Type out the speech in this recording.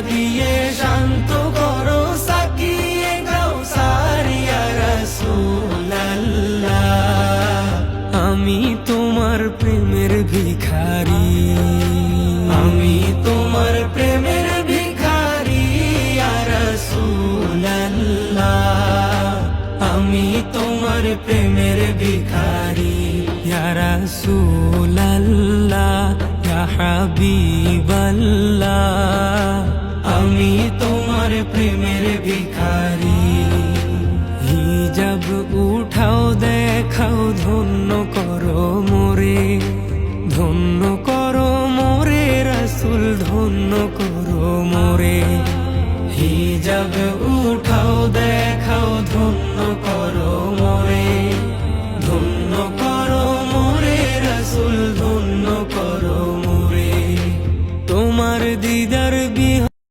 দিয়ে শান্ত করো সাকিয়ে কাউসার ইয়া রাসূলুল্লাহ। আমি তোমার প্রেমের ভিখারি, আমি তোমার প্রেমের ভিখারি ইয়া রাসূলুল্লাহ। আমি তোমার প্রেমের ভিখারি ইয়া রাসূলুল্লাহ ইয়া হাবিবাল্লাহ। আমি তোমার প্রেমের ভিখারি। হিজাব উঠাও দেখাও ধন্য করো মোরে, ধন্য করো মোরে রাসূল ধন্য করো মোরে।